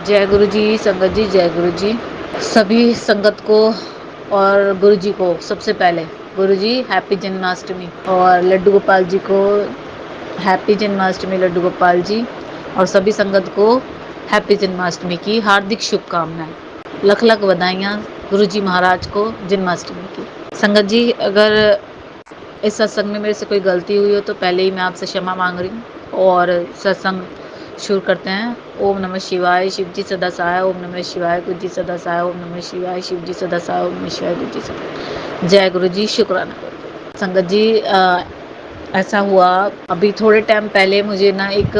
जय गुरु जी, संगत जी, जय गुरु जी। सभी संगत को और गुरु जी को सबसे पहले गुरु जी हैप्पी जन्माष्टमी, और लड्डू गोपाल जी को हैप्पी जन्माष्टमी लड्डू गोपाल जी, और सभी संगत को हैप्पी जन्माष्टमी की हार्दिक शुभकामनाएं। लख लख बधाइयाँ गुरु जी महाराज को जन्माष्टमी की। संगत जी, अगर इस सत्संग में मेरे से कोई गलती हुई हो तो पहले ही मैं आपसे क्षमा मांग रही हूँ और सत्संग शुरू करते हैं। ओम नमः शिवाय, शिव जी सदा सहाय। ओम नमः शिवाय, गुरु जी सदा सहाय। ओम नमः शिवाय, शिव जी सदा सहाय। ओम नमः शिवाय, गुरु जी सदा। जय गुरु जी, शुक्राना। संगत जी, ऐसा हुआ अभी थोड़े टाइम पहले मुझे ना एक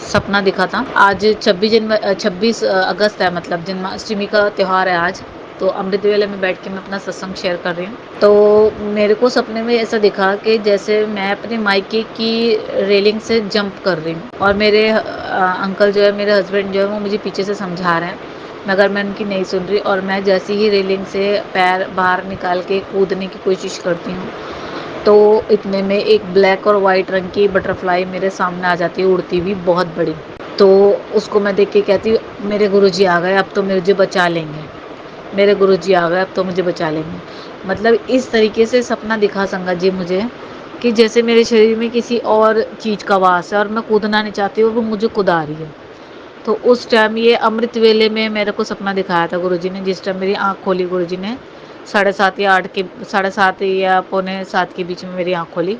सपना दिखा था। आज 26 अगस्त है, मतलब जन्माष्टमी का त्यौहार है आज। तो अमृत वेले में बैठ के मैं अपना सत्संग शेयर कर रही हूँ। तो मेरे को सपने में ऐसा दिखा कि जैसे मैं अपने मायके की रेलिंग से जंप कर रही हूँ और मेरे अंकल जो है, मेरे हस्बैंड जो है, वो मुझे पीछे से समझा रहे हैं, मगर मैं उनकी नहीं सुन रही। और मैं जैसे ही रेलिंग से पैर बाहर निकाल के कूदने की कोशिश करती हूँ तो इतने में एक ब्लैक और वाइट रंग की बटरफ्लाई मेरे सामने आ जाती है, उड़ती हुई, बहुत बड़ी। तो उसको मैं देख के कहती हूँ, मेरे गुरुजी आ गए, अब तो मुझे बचा लेंगे। मेरे गुरुजी आ गए, अब तो मुझे बचा लेंगे। मतलब इस तरीके से सपना दिखा संगत जी मुझे कि जैसे मेरे शरीर में किसी और चीज़ का वास है और मैं कूदना नहीं चाहती और वो मुझे कुदा रही है। तो उस टाइम ये अमृत वेले में मेरे को सपना दिखाया था गुरुजी ने, जिस टाइम मेरी आँख खोली गुरुजी ने 7:30 या 8 के 7:30 या पौने 7 के बीच में मेरी आँख खोली।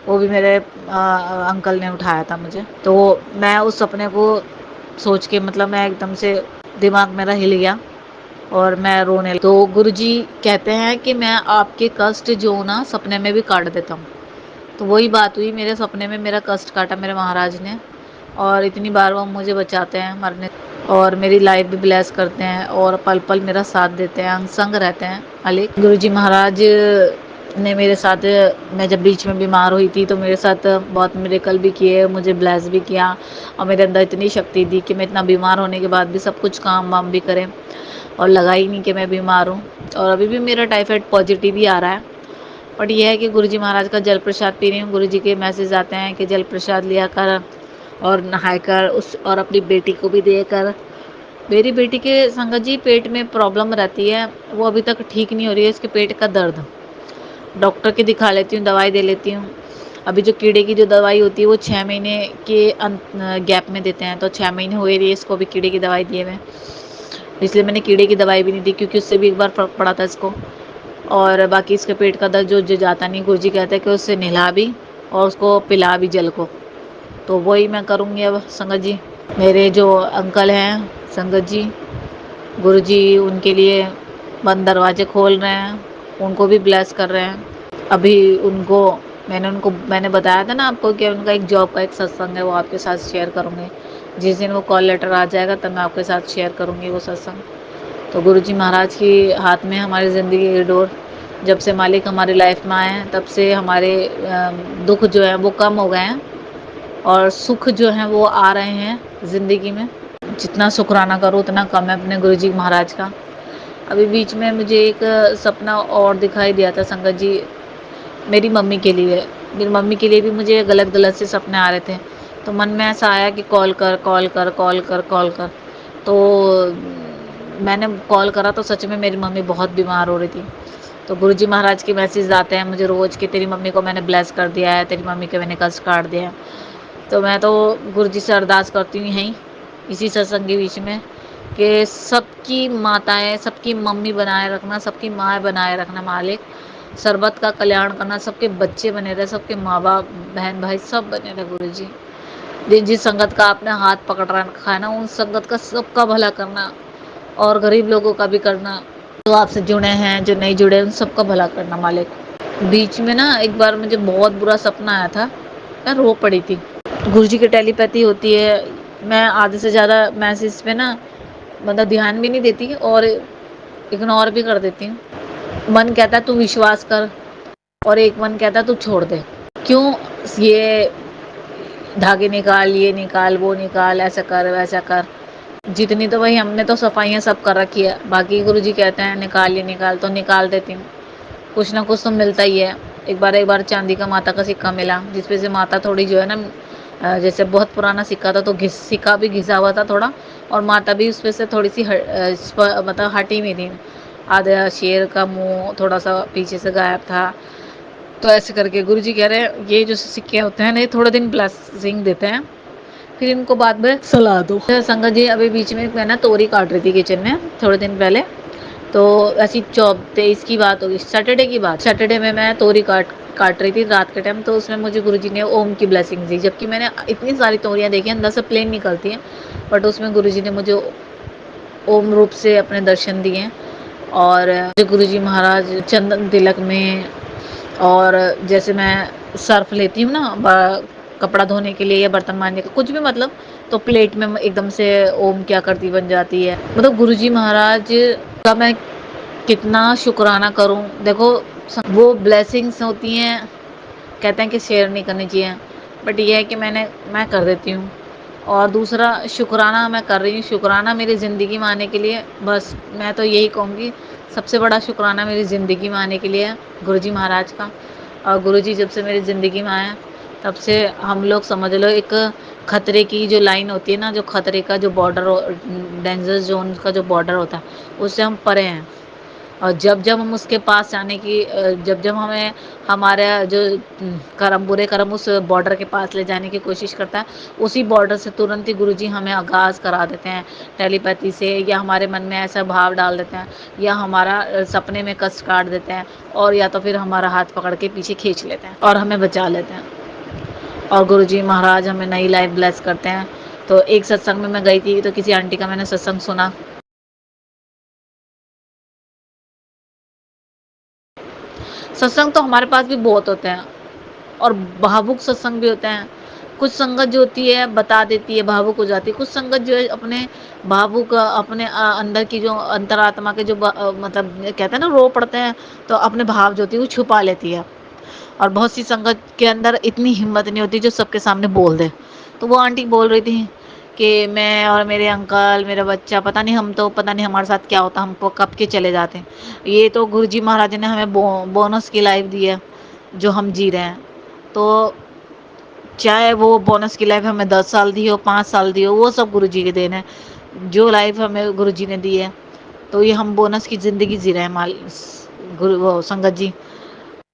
वो भी मेरे अंकल ने उठाया था मुझे। तो मैं उस सपने को सोच के, मतलब मैं एकदम से, दिमाग मेरा हिल गया और मैं रोने लगी। तो गुरुजी कहते हैं कि मैं आपके कष्ट जो ना सपने में भी काट देता हूँ। तो वही बात हुई, मेरे सपने में मेरा कष्ट काटा मेरे महाराज ने, और इतनी बार वो मुझे बचाते हैं मरने, और मेरी लाइफ भी ब्लेस करते हैं और पल पल मेरा साथ देते हैं, अंग संग रहते हैं। अलिक गुरुजी महाराज ने मेरे साथ, मैं जब बीच में बीमार हुई थी तो मेरे साथ बहुत मिरेकल भी किए, मुझे ब्लेस भी किया, और मेरे अंदर इतनी शक्ति दी कि मैं इतना बीमार होने के बाद भी सब कुछ काम वाम भी करें, और लगा ही नहीं कि मैं बीमार हूँ। और अभी भी मेरा टाइफाइड पॉजिटिव ही आ रहा है। बट यह है कि गुरुजी महाराज का जल प्रसाद पी रही हूँ। गुरुजी के मैसेज आते हैं कि जल प्रसाद लिया कर और नहाए कर, उस और अपनी बेटी को भी दे कर। मेरी बेटी के संगत जी पेट में प्रॉब्लम रहती है, वो अभी तक ठीक नहीं हो रही है, इसके पेट का दर्द। डॉक्टर के दिखा लेती हूँ, दवाई दे लेती हूँ। अभी जो कीड़े की जो दवाई होती है वो 6 महीने के गैप में देते हैं, तो 6 महीने हुए रही इसको भी कीड़े की दवाई दिए हुए, इसलिए मैंने कीड़े की दवाई भी नहीं दी, क्योंकि उससे भी एक बार फर्क पड़ा था इसको। और बाकी इसके पेट का दर्द जो जाता नहीं, गुरुजी कहते हैं कि उससे नहला भी और उसको पिला भी जल को। तो वही मैं करूँगी अब संगत जी। मेरे जो अंकल हैं संगत जी, गुरुजी उनके लिए बंद दरवाजे खोल रहे हैं, उनको भी ब्लेस कर रहे हैं। अभी मैंने बताया था ना आपको कि उनका एक जॉब का एक सत्संग है, वो आपके साथ शेयर करूँगी। जिस दिन वो कॉल लेटर आ जाएगा तब मैं आपके साथ शेयर करूँगी वो सत्संग। तो गुरुजी महाराज के हाथ में हमारी ज़िंदगी की डोर। जब से मालिक हमारी लाइफ में आए हैं तब से हमारे दुख जो है वो कम हो गए हैं और सुख जो है वो आ रहे हैं ज़िंदगी में। जितना शुक्राना करो उतना कम है अपने गुरुजी महाराज का। अभी बीच में मुझे एक सपना और दिखाई दिया था संगत जी, मेरी मम्मी के लिए। मेरी मम्मी के लिए भी मुझे गलत गलत से सपने आ रहे थे, तो मन में ऐसा आया कि कॉल कर कॉल कर कॉल कर कॉल कर। तो मैंने कॉल करा तो सच में मेरी मम्मी बहुत बीमार हो रही थी। तो गुरुजी महाराज के मैसेज आते हैं मुझे रोज़ कि तेरी मम्मी को मैंने ब्लेस कर दिया है, तेरी मम्मी के मैंने कष्ट काट दिया है। तो मैं तो गुरुजी से अरदास करती हूँ यहीं इसी सत्संग के बीच में कि सबकी माताएं, सबकी मम्मी बनाए रखना, सबकी माँ बनाए रखना मालिक। सरबत का कल्याण करना, सबके बच्चे बने रहे, सबके माँ बाप बहन भाई सब बने रहे गुरुजी। जिस संगत का आपने हाथ पकड़ रखा है ना, उन संगत का सबका भला करना और गरीब लोगों का भी करना, जो आपसे जुड़े हैं जो नहीं जुड़े उन सबका भला करना मालिक। बीच में ना एक बार मुझे बहुत बुरा सपना आया था, मैं रो पड़ी थी। गुरुजी की टेलीपैथी होती है, मैं आधे से ज़्यादा मैसेज पे ना मतलब ध्यान भी नहीं देती और इग्नोर भी कर देती हूँ। मन कहता है तू विश्वास कर और एक मन कहता है तू छोड़ दे। क्यों ये धागे निकाल, ये निकाल, वो निकाल, ऐसा कर वैसा कर। जितनी तो भाई हमने तो सफाइयाँ सब कर रखी है, बाकी गुरुजी कहते हैं निकाल ये निकाल, तो निकाल देती हूँ। कुछ ना कुछ तो मिलता ही है। एक बार चांदी का माता का सिक्का मिला, जिसपे से माता थोड़ी जो है ना जैसे बहुत पुराना सिक्का था तो सिक्का भी घिसा हुआ था थोड़ा, और माता भी उसमें से थोड़ी सी मतलब हटी हुई थी। आधा शेर का मुंह थोड़ा सा पीछे से गायब था। तो ऐसे करके गुरुजी कह रहे हैं ये जो सिक्के होते हैं ना, ये थोड़े दिन ब्लेसिंग देते हैं, फिर इनको बाद में सला दो। संगत जी अभी बीच में मैं ना तोरी काट रही थी किचन में थोड़े दिन पहले, तो ऐसी 23 की बात होगी, सैटरडे की बात। सैटरडे में मैं तोरी काट रही थी रात के टाइम, तो उसमें मुझे गुरुजी ने ओम की ब्लेसिंग दी, जबकि मैंने इतनी सारी तोरियां देखी अंदर से प्लेन निकलती हैं, बट उसमें गुरुजी ने मुझे ओम रूप से अपने दर्शन दिए। और गुरुजी महाराज चंदन तिलक में, और जैसे मैं सर्फ लेती हूँ ना कपड़ा धोने के लिए या बर्तन मांजने का कुछ भी, मतलब तो प्लेट में एकदम से ओम की आकृति बन जाती है। मतलब गुरुजी महाराज का मैं कितना शुक्राना करूं। देखो वो ब्लेसिंग्स होती हैं, कहते हैं कि शेयर नहीं करनी चाहिए, बट ये है कि मैं कर देती हूँ। और दूसरा शुक्राना मैं कर रही हूँ, शुक्राना मेरी ज़िंदगी में आने के लिए, बस मैं तो यही कहूँगी सबसे बड़ा शुक्राना मेरी ज़िंदगी में आने के लिए गुरुजी महाराज का। और गुरुजी जब से मेरी ज़िंदगी में आए तब से हम लोग समझ लो एक खतरे की जो लाइन होती है ना, जो खतरे का जो बॉर्डर, डेंजर जोन का जो बॉर्डर होता है, उससे हम परे हैं। और जब जब हम उसके पास जाने की जब जब हमें हमारा जो कर्म, बुरे कर्म उस बॉर्डर के पास ले जाने की कोशिश करता है, उसी बॉर्डर से तुरंत ही गुरुजी हमें आगाज़ करा देते हैं टेलीपैथी से, या हमारे मन में ऐसा भाव डाल देते हैं, या हमारा सपने में कष्ट काट देते हैं, और या तो फिर हमारा हाथ पकड़ के पीछे खींच लेते हैं और हमें बचा लेते हैं। और गुरुजी महाराज हमें नई लाइफ ब्लेस करते हैं। तो एक सत्संग में मैं गई थी, तो किसी आंटी का मैंने सत्संग सुना। सत्संग तो हमारे पास भी बहुत होते हैं, और भावुक सत्संग भी होते हैं। कुछ संगत जो होती है बता देती है, भावुक हो जाती है। कुछ संगत जो है अपने भावुक अपने अंदर की जो अंतरात्मा के जो मतलब कहते हैं ना रो पड़ते हैं, तो अपने भाव जो होती है वो छुपा लेती है। और बहुत सी संगत के अंदर इतनी हिम्मत नहीं होती जो सबके सामने बोल दे। तो वो आंटी बोल रही थी कि मैं और मेरे अंकल, मेरा बच्चा, पता नहीं हम तो पता नहीं हमारे साथ क्या होता, हम कब के चले जाते हैं। ये तो गुरुजी महाराज ने हमें बोनस की लाइफ दी है जो हम जी रहे हैं। तो चाहे वो बोनस की लाइफ हमें 10 साल दी हो, 5 साल दी हो, वो सब गुरुजी की देन है। जो लाइफ हमें गुरुजी ने दी है, तो ये हम बोनस की ज़िंदगी जी रहे हैं गुरु वो संगत जी।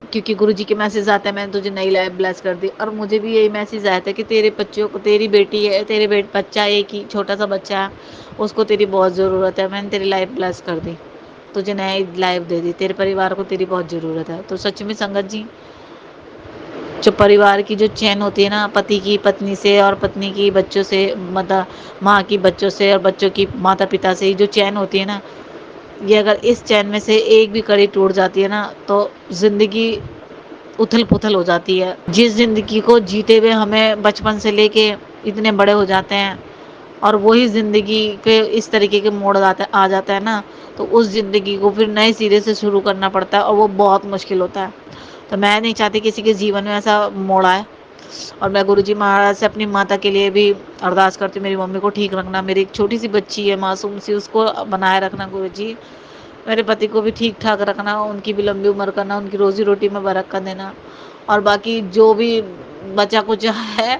क्योंकि गुरुजी के मैसेज आते हैं मैंने तुझे नई लाइफ ब्लेस कर दी, और मुझे भी यही मैसेज आया था कि तेरे बच्चों को, तेरी बेटी है, तेरे बच्चा एक ही छोटा सा बच्चा है, उसको तेरी बहुत ज़रूरत है, मैंने तेरी लाइफ ब्लेस कर दी, तुझे नई लाइफ दे दी, तेरे परिवार को तेरी बहुत ज़रूरत है। तो सच में संगत जी, जो परिवार की जो चैन होती है ना, पति की पत्नी से, और पत्नी की बच्चों से, मतलब माँ की बच्चों से, और बच्चों की माता पिता से, जो चैन होती है ना, ये अगर इस चैन में से एक भी कड़ी टूट जाती है ना, तो ज़िंदगी उथल पुथल हो जाती है। जिस ज़िंदगी को जीते हुए हमें बचपन से लेके इतने बड़े हो जाते हैं, और वही ज़िंदगी पे इस तरीके के मोड़ आ जाता है ना, तो उस ज़िंदगी को फिर नए सिरे से शुरू करना पड़ता है, और वो बहुत मुश्किल होता है। तो मैं नहीं चाहती किसी के जीवन में ऐसा मोड़ आए। और मैं गुरुजी महाराज से अपनी माता के लिए भी अरदास करती हूँ, मेरी मम्मी को ठीक रखना, मेरी एक छोटी सी बच्ची है मासूम सी, उसको बनाए रखना गुरुजी, मेरे पति को भी ठीक ठाक रखना, उनकी भी लंबी उम्र करना, उनकी रोजी रोटी में बरकत देना, और बाकी जो भी बचा कुछ है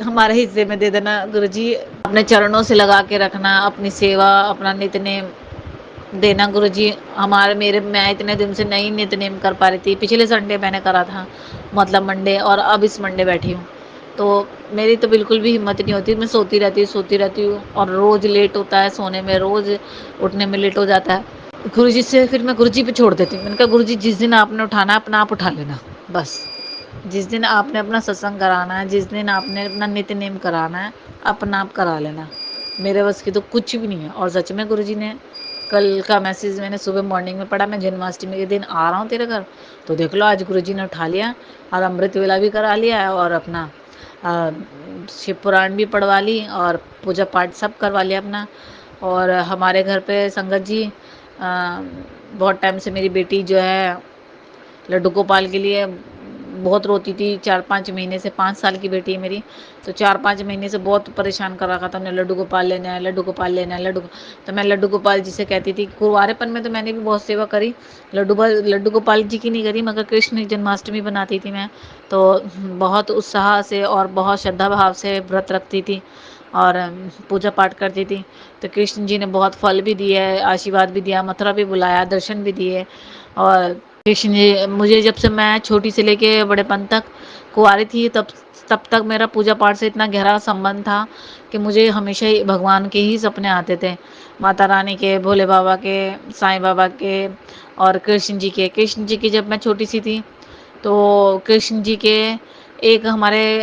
हमारे हिस्से में दे देना गुरुजी। अपने चरणों से लगा के रखना, अपनी सेवा, अपना नित्य देना गुरुजी। हमारे मेरे मैं इतने दिन से नहीं नित्य कर पा रही थी, पिछले संडे मैंने करा था, मतलब मंडे, और अब इस मंडे बैठी हूँ। तो मेरी तो बिल्कुल भी हिम्मत नहीं होती, मैं सोती रहती हूँ, और रोज़ लेट होता है सोने में, रोज़ उठने में लेट हो जाता है। गुरुजी से फिर मैं गुरुजी पे छोड़ देती हूँ। मैंने कहा गुरुजी जिस दिन आपने उठाना है अपना आप उठा लेना, बस जिस दिन आपने अपना सत्संग कराना है, जिस दिन आपने अपना नित्य नेम कराना है, अपना आप करा लेना, मेरे बस की तो कुछ भी नहीं है। और सच में गुरुजी ने कल का मैसेज मैंने सुबह मॉर्निंग में पढ़ा, मैं जन्माष्टमी के दिन आ रहा हूँ तेरे घर, तो देख लो आज गुरुजी ने उठा लिया, और अमृत वेला भी करा लिया है, और अपना शिव पुराण भी पढ़वा ली, और पूजा पाठ सब करवा लिया अपना। और हमारे घर पे संगत जी बहुत टाइम से मेरी बेटी जो है लड्डू गोपाल के लिए बहुत रोती थी 4-5 महीने से, 5 साल की बेटी है मेरी, तो 4-5 महीने से बहुत परेशान कर रखा था उन्हें, लड्डू गोपाल लेना है, लड्डू गोपाल लेना है, तो मैं लड्डू गोपाल जी से कहती थी। कुँवारेपन में तो मैंने भी बहुत सेवा करी, लड्डू गोपाल जी की नहीं करी, मगर कृष्ण जन्माष्टमी बनाती थी मैं, तो बहुत उत्साह से और बहुत श्रद्धा भाव से व्रत रखती थी और पूजा पाठ करती थी। तो कृष्ण जी ने बहुत फल भी दिए, आशीर्वाद भी दिया, मथुरा भी बुलाया, दर्शन भी दिए। और कृष्ण जी मुझे, जब से मैं छोटी से लेके बड़ेपन तक कुंवारी थी, तब तक मेरा पूजा पाठ से इतना गहरा संबंध था कि मुझे हमेशा ही भगवान के ही सपने आते थे, माता रानी के, भोले बाबा के, साईं बाबा के और कृष्ण जी की जब मैं छोटी सी थी, तो कृष्ण जी के एक हमारे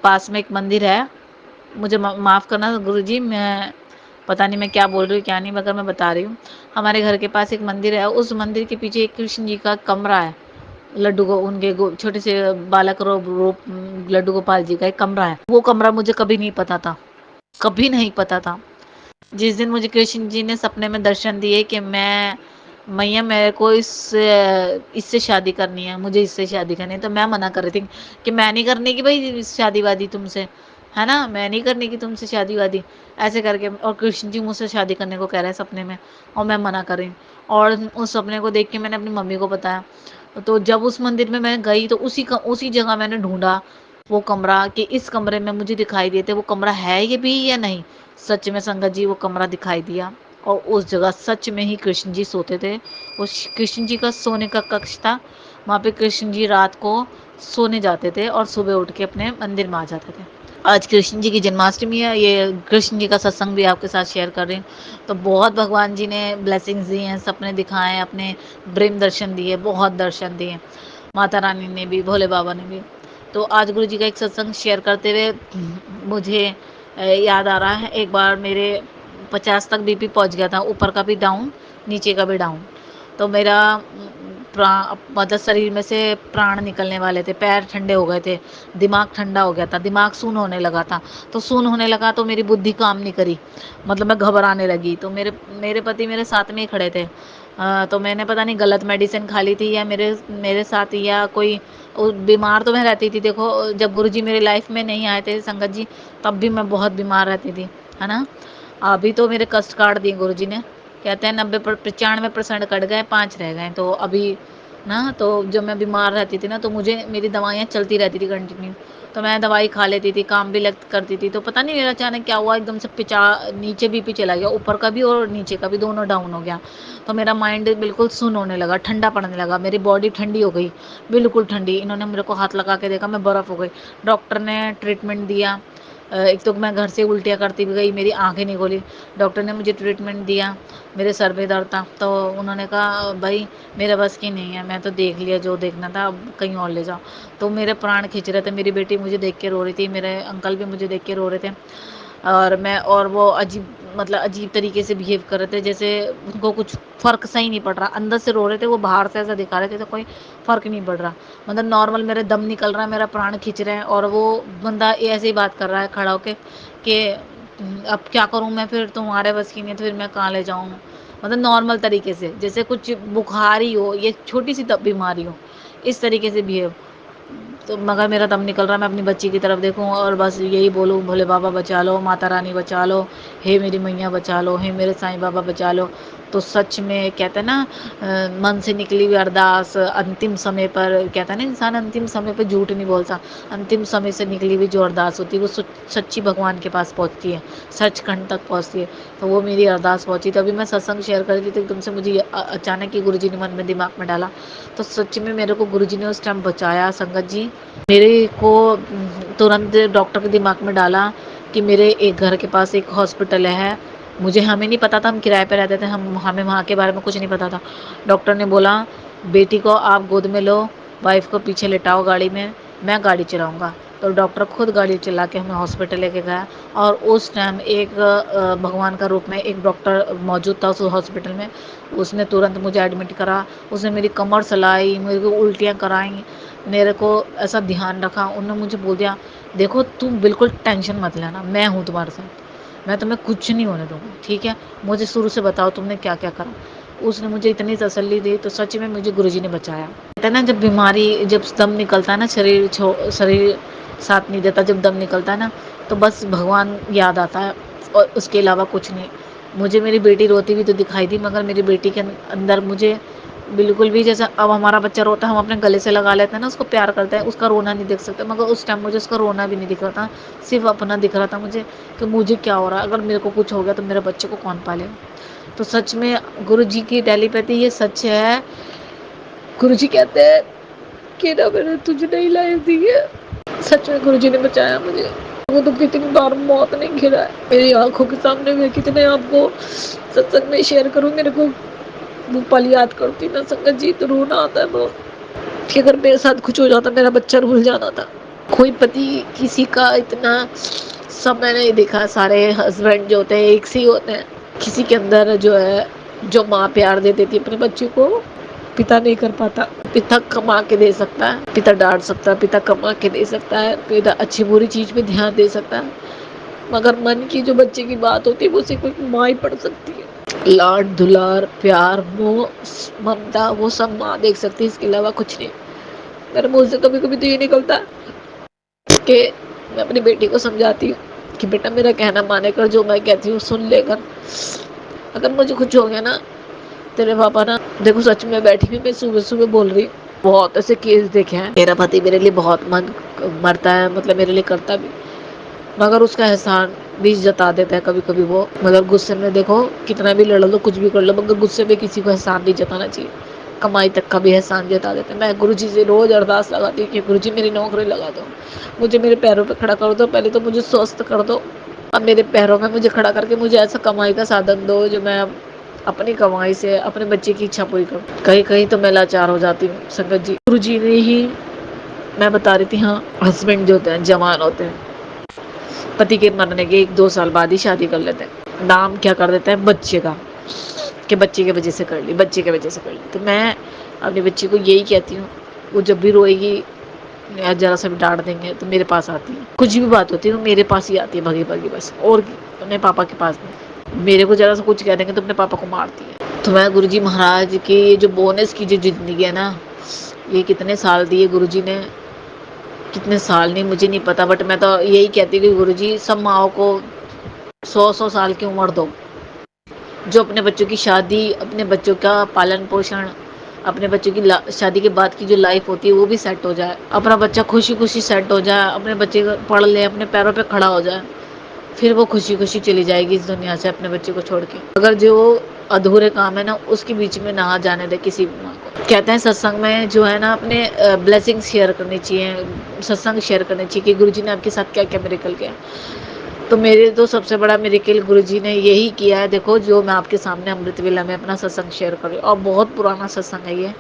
पास में एक मंदिर है, मुझे माफ़ करना गुरुजी, मैं पता नहीं मैं क्या बोल रही हूँ क्या नहीं, मगर मैं बता रही हूँ। हमारे घर के पास एक मंदिर है, उस मंदिर के पीछे एक कृष्ण जी का कमरा है, लड्डू को उनके छोटे से बालक रूप लड्डू गोपाल जी का एक कमरा है। वो कमरा मुझे कभी नहीं पता था, कभी नहीं पता था। जिस दिन मुझे कृष्ण जी ने सपने में दर्शन दिए कि मैया मेरे को इससे शादी करनी है, मुझे इससे शादी करनी है, तो मैं मना कर रही थी कि मैं नहीं करने की भाई शादी वादी तुमसे, है ना, मैं नहीं करने की तुमसे शादी वादी, ऐसे करके। और कृष्ण जी मुझसे शादी करने को कह रहे हैं सपने में, और मैं मना कर रही हूँ। और उस सपने को देख के मैंने अपनी मम्मी को बताया, तो जब उस मंदिर में मैं गई तो उसी जगह मैंने ढूंढा वो कमरा, कि इस कमरे में मुझे दिखाई देते वो कमरा है ये भी या नहीं। सच में संगत जी वो कमरा दिखाई दिया, और उस जगह सच में ही कृष्ण जी सोते थे। उस कृष्ण जी का सोने का कक्ष था, वहाँ पे कृष्ण जी रात को सोने जाते थे और सुबह उठ के अपने मंदिर में आ जाते थे। आज कृष्ण जी की जन्माष्टमी है, ये कृष्ण जी का सत्संग भी आपके साथ शेयर कर रही हूँ। तो बहुत भगवान जी ने ब्लेसिंग्स दी हैं, सपने दिखाए हैं, अपने ड्रीम दर्शन दिए, बहुत दर्शन दिए, माता रानी ने भी, भोले बाबा ने भी। तो आज गुरु जी का एक सत्संग शेयर करते हुए मुझे याद आ रहा है, एक बार मेरे 50 तक बीपी पहुंच गया था, ऊपर का भी डाउन, नीचे का भी डाउन। तो मेरा मतलब शरीर में से प्राण निकलने वाले थे, पैर ठंडे हो गए थे, दिमाग ठंडा हो गया था, दिमाग सुन्न होने लगा था। तो सुन्न होने लगा तो मेरी बुद्धि काम नहीं करी, मतलब मैं घबराने लगी। तो मेरे मेरे पति मेरे साथ में ही खड़े थे। तो मैंने पता नहीं गलत मेडिसिन खा ली थी, या मेरे मेरे साथ या कोई बीमार तो मैं रहती थी। देखो जब गुरुजी मेरी लाइफ में नहीं आए थे संगत जी, तब भी मैं बहुत बीमार रहती थी, है ना। अभी तो मेरे कष्ट काट दिए गुरुजी ने, कहते हैं 95% कट गए, 5 रह गए। तो अभी ना, तो जब मैं बीमार रहती थी ना, तो मुझे मेरी दवाइयाँ चलती रहती थी कंटिन्यू, तो मैं दवाई खा लेती थी, काम भी लग करती थी। तो पता नहीं मेरा अचानक क्या हुआ, एकदम से नीचे बीपी चला गया, ऊपर का भी और नीचे का भी, दोनों डाउन हो गया। तो मेरा माइंड बिल्कुल सुन्न होने लगा, ठंडा पड़ने लगा, मेरी बॉडी ठंडी हो गई, बिल्कुल ठंडी। इन्होंने मेरे को हाथ लगा के देखा, मैं बर्फ़ हो गई। डॉक्टर ने ट्रीटमेंट दिया, एक तो मैं घर से उल्टियाँ करती भी गई, मेरी आँखें नहीं खोली। डॉक्टर ने मुझे ट्रीटमेंट दिया, मेरे सर में दर्द था, तो उन्होंने कहा भाई मेरे बस की नहीं है, मैं तो देख लिया जो देखना था, अब कहीं और ले जाओ। तो मेरे प्राण खींच रहे थे, मेरी बेटी मुझे देख के रो रही थी, मेरे अंकल भी मुझे देख के रो रहे थे। और वो अजीब तरीके से बिहेव कर रहे थे, जैसे उनको कुछ फ़र्क सही नहीं पड़ रहा, अंदर से रो रहे थे, वो बाहर से ऐसा दिखा रहे थे तो कोई फ़र्क नहीं पड़ रहा। मतलब नॉर्मल मेरे दम निकल रहा है, मेरा प्राण खींच रहे हैं, और वो बंदा ऐसे ही बात कर रहा है खड़ा होके कि अब क्या करूँ मैं, फिर तुम्हारे बस की नहीं है, तो फिर मैं कहाँ ले जाऊँ। मतलब नॉर्मल तरीके से, जैसे कुछ बुखार ही हो, ये छोटी सी बीमारी हो, इस तरीके से बिहेव। तो मगर मेरा दम निकल रहा है, मैं अपनी बच्ची की तरफ देखूं और बस यही बोलूं, भोले बाबा बचा लो, माता रानी बचा लो, हे मेरी मैया बचा लो, हे मेरे साईं बाबा बचा लो। तो सच में कहते हैं ना, मन से निकली हुई अरदास अंतिम समय पर, कहता है ना इंसान अंतिम समय पर झूठ नहीं बोलता, अंतिम समय से निकली हुई जो अरदास होती है वो सच्ची भगवान के पास पहुँचती है, सचखंड तक पहुँचती है। तो वो मेरी अरदास पहुँची। तभी मैं सत्संग शेयर कर रही थी, एकदम से मुझे अचानक ही गुरुजी ने मन में दिमाग में डाला। तो सच में मेरे को गुरुजी ने उस टाइम बचाया संगत जी। मेरे को तुरंत डॉक्टर के दिमाग में डाला कि मेरे एक घर के पास एक हॉस्पिटल है। हमें नहीं पता था, हम किराए पे रहते थे, हमें वहाँ के बारे में कुछ नहीं पता था। डॉक्टर ने बोला बेटी को आप गोद में लो, वाइफ को पीछे लेटाओ गाड़ी में, मैं गाड़ी चलाऊँगा। तो डॉक्टर खुद गाड़ी चला के हमें हॉस्पिटल लेके गया, और उस टाइम एक भगवान का रूप में एक डॉक्टर मौजूद था उस हॉस्पिटल में। उसने तुरंत मुझे एडमिट करा, उसने मेरी कमर सलाई, मेरे को उल्टियाँ कराई, मेरे को ऐसा ध्यान रखा। उन्होंने मुझे बोल दिया देखो तुम बिल्कुल टेंशन मत लेना, मैं हूँ तुम्हारे साथ, मैं तुम्हें कुछ नहीं होने दूँगा, ठीक है। मुझे शुरू से बताओ तुमने क्या क्या करा। उसने मुझे इतनी तसल्ली दी, तो सच में मुझे गुरुजी ने बचाया। कहते हैं ना, जब बीमारी, जब दम निकलता है ना, शरीर साथ नहीं देता, जब दम निकलता है ना, तो बस भगवान याद आता है और उसके अलावा कुछ नहीं। मुझे मेरी बेटी रोती हुई तो दिखाई दी, मगर मेरी बेटी के अंदर मुझे बिल्कुल भी, जैसे अब हमारा बच्चा रोता है, हम अपने गले से लगा लेते हैं ना, उसको प्यार करते हैं, उसका रोना नहीं देख सकते, मगर उस टाइम मुझे उसका रोना भी नहीं दिख रहा था, सिर्फ अपना दिख रहा था मुझे, कि मुझे क्या हो रहा है, अगर मेरे को कुछ हो गया तो मेरे बच्चे को कौन पालेगा। तो सच में गुरु जी की टेलीपैथी ये सच है। गुरु जी कहते हैं कि ना मैंने तुझे नहीं लाइफ दी है, सच में गुरु जी ने बचाया मुझे। वो तो कितनी बार मौत ने घिरा है मेरी आंखों के सामने, मैं कितने आपको सत्संग में शेयर करूं, मेरे को वो पल याद करती ना संगत जी, तो रोना आता है बहुत, कि अगर मेरे साथ कुछ हो जाता, मेरा बच्चा भूल जाना था। कोई पति किसी का इतना समय नहीं देखा, सारे हस्बैंड जो होते हैं एक से ही होते हैं, किसी के अंदर जो है, जो माँ प्यार दे देती है अपने बच्चे को, पिता नहीं कर पाता। पिता कमा के दे सकता है, पिता डांट सकता है, पिता कमा के दे सकता है, पिता अच्छी बुरी चीज पे ध्यान दे सकता है, मगर मन की जो बच्चे की बात होती है वो सिर्फ एक माँ ही पढ़ सकती है। लाड दुलार प्यार मोह ममता वो सब माँ देख सकती है, इसके अलावा कुछ नहीं। मेरे मुंह से कभी कभी तो ये निकलता है कि मैं अपनी बेटी को समझाती हूँ कि बेटा मेरा कहना माने कर, जो मैं कहती हूँ सुन लेकर, अगर मुझे कुछ हो गया ना, तेरे पापा ना, देखो सच में बैठी हुई मैं सुबह सुबह बोल रही हूँ, बहुत ऐसे केस देखे हैं। मेरा पति मेरे लिए बहुत मन मरता है, मतलब मेरे लिए करता भी, मगर उसका एहसान भी जता देता है कभी कभी वो, मतलब गुस्से में देखो कितना भी लड़ लो, कुछ भी कर लो, मगर गुस्से में किसी को एहसान नहीं जताना चाहिए। कमाई तक का भी एहसान जता देते हैं। मैं गुरुजी से रोज अरदास लगाती हूँ कि गुरुजी मेरी नौकरी लगा दो, मुझे मेरे पैरों पे खड़ा कर दो, पहले तो मुझे स्वस्थ कर दो, अब मेरे पैरों में मुझे खड़ा करके मुझे ऐसा कमाई का साधन दो जो मैं अपनी कमाई से अपने बच्चे की इच्छा पूरी करूँ। कहीं कहीं तो मैं लाचार हो जाती हूँ संगत जी। गुरुजी ने ही, मैं बता रही थी, हाँ, हस्बैंड जो होते हैं जवान होते हैं, पति के मरने के 1-2 साल बाद ही शादी कर लेते हैं, नाम क्या कर देते हैं बच्चे का, कि बच्चे की वजह से कर ली, बच्चे की वजह से कर ली। तो मैं अपने बच्चे को यही कहती हूँ, वो जब भी रोएगी या जरा सा भी डांट देंगे तो मेरे पास आती है, कुछ भी बात होती है तो मेरे पास ही आती है भगी भगी बस, और अपने पापा के पास नहीं। मेरे को जरा सा कुछ कह देंगे तो अपने पापा को मारती है। तो मैं गुरुजी महाराज की ये जो बोनस की जो जिंदगी है ना, ये कितने साल दिए गुरुजी ने, कितने साल नहीं मुझे नहीं पता, बट मैं तो यही कहती हूँ कि गुरुजी सब माओ को 100-100 साल की उम्र दो, जो अपने बच्चों की शादी, अपने बच्चों का पालन पोषण, अपने बच्चों की शादी के बाद की जो लाइफ होती है वो भी सेट हो जाए, अपना बच्चा खुशी खुशी सेट हो जाए, अपने बच्चे पढ़ ले, अपने पैरों पे खड़ा हो जाए, फिर वो खुशी खुशी चली जाएगी इस दुनिया से अपने बच्चे को छोड़ के। अगर जो अधूरे काम है ना उसके बीच में ना जाने दे किसी माँ को। कहते हैं सत्संग में जो है ना अपने ब्लेसिंग शेयर करनी चाहिए, सत्संग शेयर करनी चाहिए कि गुरुजी ने आपके साथ क्या क्या मिरेकल किया। तो मेरे तो सबसे बड़ा मिरेकल गुरुजी ने यही किया है, देखो जो मैं आपके सामने अमृत वेला में अपना सत्संग शेयर कर रही हूँ, और बहुत पुराना सत्संग है ये,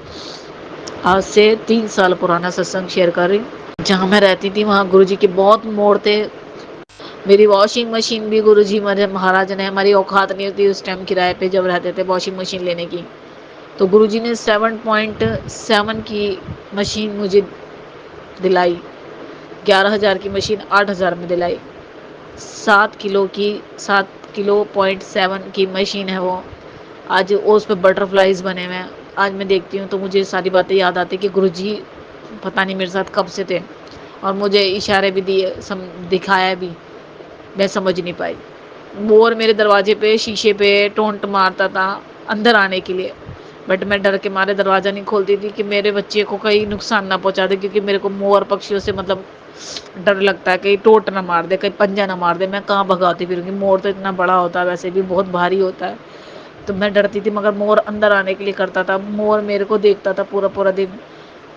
आज से 3 साल पुराना सत्संग शेयर कर रही हूँ। जहाँ मैं रहती थी वहाँ गुरुजी के बहुत मोड़ थे। मेरी वॉशिंग मशीन भी गुरुजी महाराज ने, हमारी औकात नहीं होती उस टाइम किराए पे जब रहते थे वॉशिंग मशीन लेने की, तो गुरुजी ने 7.7 की मशीन मुझे दिलाई, 11,000 की मशीन 8,000 में दिलाई, 7 किलो 7 किलो 7 की मशीन है वो, आज उस पे बटरफ्लाइज बने हुए हैं। आज मैं देखती हूँ तो मुझे सारी बातें याद आती कि गुरुजी पता नहीं मेरे साथ कब से थे, और मुझे इशारे भी दिए, दिखाया भी, मैं समझ नहीं पाई। मोर मेरे दरवाजे पे शीशे पे टोंट मारता था अंदर आने के लिए, बट मैं डर के मारे दरवाज़ा नहीं खोलती थी कि मेरे बच्चे को कहीं नुकसान ना पहुंचा दे, क्योंकि मेरे को मोर पक्षियों से मतलब डर लगता है, कहीं टोट ना मार दे, कहीं पंजा ना मार दे, मैं कहाँ भगाती फिरूंगी, मोर तो इतना बड़ा होता है, वैसे भी बहुत भारी होता है, तो मैं डरती थी। मगर मोर अंदर आने के लिए करता था, मोर मेरे को देखता था पूरा पूरा दिन,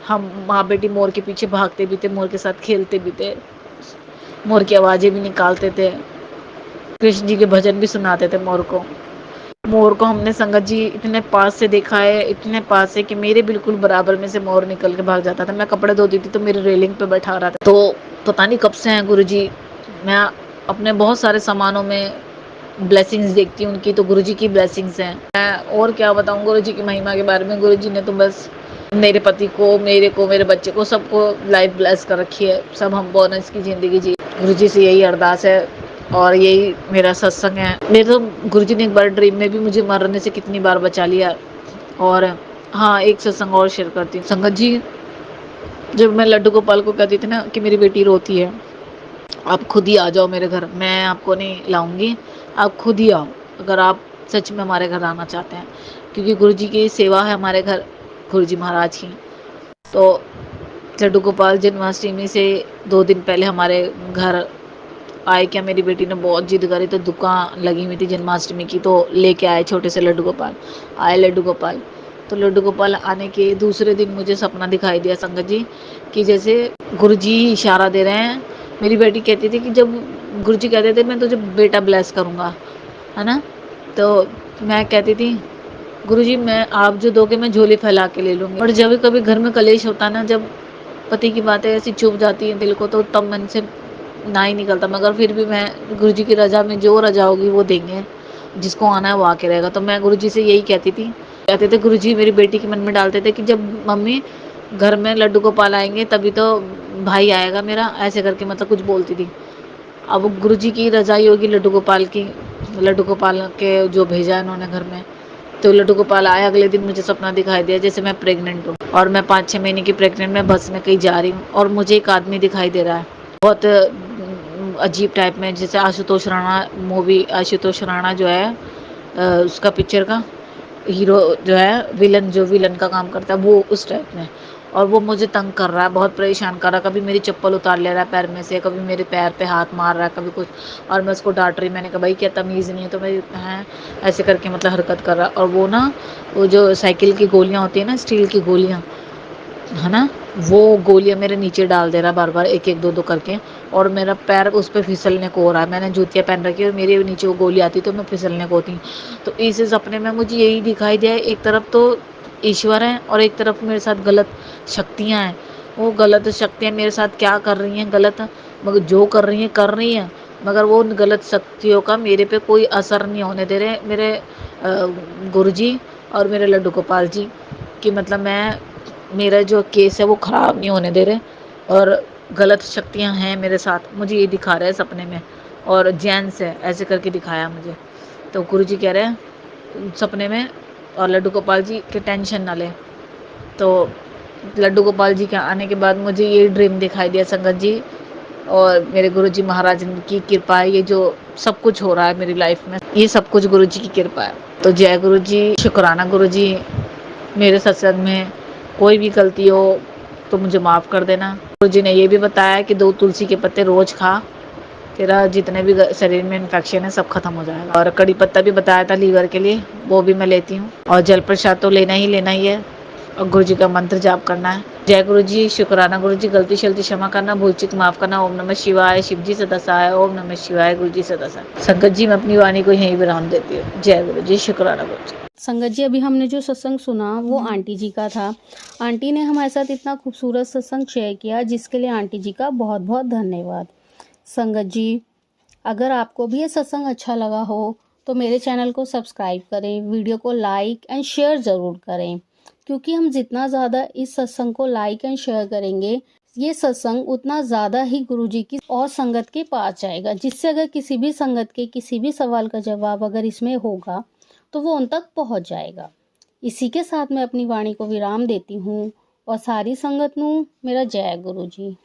हम माँ बेटी मोर के पीछे भागते भी थे, मोर के साथ खेलते भी थे, मोर की आवाज़ें भी निकालते थे, कृष्ण जी के भजन भी सुनाते थे मोर को। मोर को हमने संगत जी इतने पास से देखा है, इतने पास से कि मेरे बिल्कुल बराबर में से मोर निकल के भाग जाता था। मैं कपड़े धोती थी तो मेरे रेलिंग पे बैठा रहा था। तो पता नहीं कब से हैं गुरुजी, मैं अपने बहुत सारे सामानों में ब्लेसिंग्स देखती हूँ उनकी, तो गुरुजी की ब्लेसिंग्स हैं। मैं और क्या बताऊँ गुरुजी की महिमा के बारे में। गुरुजी ने तो बस मेरे पति को, मेरे बच्चे को, सबको लाइफ ब्लेस कर रखी है, सब हम बोनस की ज़िंदगी जी। गुरुजी से यही अरदास है और यही मेरा सत्संग है। मेरे तो गुरुजी ने एक बार ड्रीम में भी मुझे मरने से कितनी बार बचा लिया। और हाँ, एक सत्संग और शेयर करती हूँ। संगत जी, जब मैं लड्डू गोपाल को कहती थी ना कि मेरी बेटी रोती है, आप खुद ही आ जाओ मेरे घर, मैं आपको नहीं लाऊँगी, आप खुद ही आओ, अगर आप सच में हमारे घर आना चाहते हैं। क्योंकि गुरु जी की सेवा है हमारे घर, गुरु जी महाराज की। तो लड्डू गोपाल जन्माष्टमी से 2 दिन पहले हमारे घर आए। क्या मेरी बेटी ने बहुत जिद करी, तो दुकान लगी हुई थी जन्माष्टमी की, तो लेके आए छोटे से लड्डू गोपाल। आए लड्डू गोपाल, तो लड्डू गोपाल आने के दूसरे दिन मुझे सपना दिखाई दिया संगत जी, कि जैसे गुरु जी इशारा दे रहे हैं। मेरी बेटी कहती थी कि जब गुरु जी कहते थे मैं तुझे बेटा ब्लेस करूँगा, है ना, तो मैं कहती थी गुरु जी मैं आप जो दोगे मैं झोली फैला के ले लूँगी। और जब कभी घर में कलेश होता है ना, जब पति की बातें ऐसी चुभ जाती हैं दिल को, तो तब मन से ना ही निकलता, मगर फिर भी मैं गुरु जी की रजा में जो रजा होगी वो देंगे, जिसको आना है वो आके रहेगा। तो मैं गुरु जी से यही कहती थी, कहते थे गुरु जी मेरी बेटी के मन में डालते थे कि जब मम्मी घर में लड्डू गोपाल आएंगे तभी तो भाई आएगा मेरा, ऐसे करके मतलब कुछ बोलती थी। अब गुरु जी की रजाई होगी लड्डू गोपाल की, लड्डू गोपाल के जो भेजा है उन्होंने घर में। तो लड्डू गोपाल आया, अगले दिन मुझे सपना दिखाई दिया जैसे मैं प्रेग्नेंट हूँ, और मैं 5-6 महीने की प्रेग्नेंट में बस में कहीं जा रही हूँ, और मुझे एक आदमी दिखाई दे रहा है बहुत अजीब टाइप में, जैसे आशुतोष राणा मूवी, आशुतोष राणा जो है उसका पिक्चर का हीरो जो है, विलन जो विलन का काम करता है वो उस टाइप में। और वो मुझे तंग कर रहा है, बहुत परेशान कर रहा है, कभी मेरी चप्पल उतार ले रहा है पैर में से, कभी मेरे पैर पे हाथ मार रहा है, कभी कुछ। और मैं उसको डांट रही, मैंने कहा भाई क्या तमीज़ नहीं है तो मैं हैं, ऐसे करके मतलब हरकत कर रहा है। और वो ना, वो जो साइकिल की गोलियां होती है ना, स्टील की गोलियां, है ना, वो गोलियां मेरे नीचे डाल दे रहा बार बार, एक एक दो दो करके, और मेरा पैर उस पर फिसलने को हो रहा है। मैंने जूतियाँ पहन रखी है और मेरे नीचे वो गोली आती तो मैं फिसलने को होती। तो इस सपने में मुझे यही दिखाई दिया है, एक तरफ तो ईश्वर है और एक तरफ मेरे साथ गलत शक्तियाँ हैं। वो गलत शक्तियाँ मेरे साथ क्या कर रही हैं गलत, मगर जो कर रही हैं, मगर वो उन गलत शक्तियों का मेरे पे कोई असर नहीं होने दे रहे मेरे गुरुजी और मेरे लड्डू गोपाल जी। कि मतलब मैं, मेरा जो केस है वो ख़राब नहीं होने दे रहे, और गलत शक्तियाँ हैं मेरे साथ, मुझे ये दिखा रहा है सपने में। और जेंट्स है ऐसे करके दिखाया मुझे। तो गुरुजी कह रहे हैं सपने में, और लड्डू गोपाल जी के टेंशन ना लें। तो लड्डू गोपाल जी के आने के बाद मुझे ये ड्रीम दिखाई दिया संगत जी, और मेरे गुरुजी महाराज की कृपा है, ये जो सब कुछ हो रहा है मेरी लाइफ में, ये सब कुछ गुरुजी की कृपा है। तो जय गुरुजी, शुक्राना गुरुजी। मेरे सत्संग में कोई भी गलती हो तो मुझे माफ़ कर देना। गुरुजी ने ये भी बताया कि 2 तुलसी के पत्ते रोज़ खा, तेरा जितने भी शरीर में इन्फेक्शन है सब खत्म हो जाएगा। और कड़ी पत्ता भी बताया था लीवर के लिए, वो भी मैं लेती हूँ। और जल प्रसाद तो लेना ही है, और गुरु जी का मंत्र जाप करना है। जय गुरु जी, शुक्राना गुरु जी, गलती शलती क्षमा करना, भूल चूक माफ करना। ओम नमः शिवाय, शिव जी सदा सहाय। ओम नमः शिवाय, गुरु जी सदा सहाय। संगत जी मैं अपनी वाणी को यहीं विराम देती हूँ। जय गुरु जी, शुक्राना गुरु जी। संगत जी, अभी हमने जो सत्संग सुना वो आंटी जी का था। आंटी ने हमारे साथ इतना खूबसूरत सत्संग शेयर किया, जिसके लिए आंटी जी का बहुत बहुत धन्यवाद। संगत जी, अगर आपको भी ये सत्संग अच्छा लगा हो तो मेरे चैनल को सब्सक्राइब करें, वीडियो को लाइक एंड शेयर ज़रूर करें, क्योंकि हम जितना ज़्यादा इस सत्संग को लाइक एंड शेयर करेंगे, ये सत्संग उतना ज़्यादा ही गुरु जी की और संगत के पास जाएगा, जिससे अगर किसी भी संगत के किसी भी सवाल का जवाब अगर इसमें होगा तो वो उन तक पहुंच जाएगा। इसी के साथ मैं अपनी वाणी को विराम देती हूँ, और सारी संगत नू मेरा जय गुरु जी।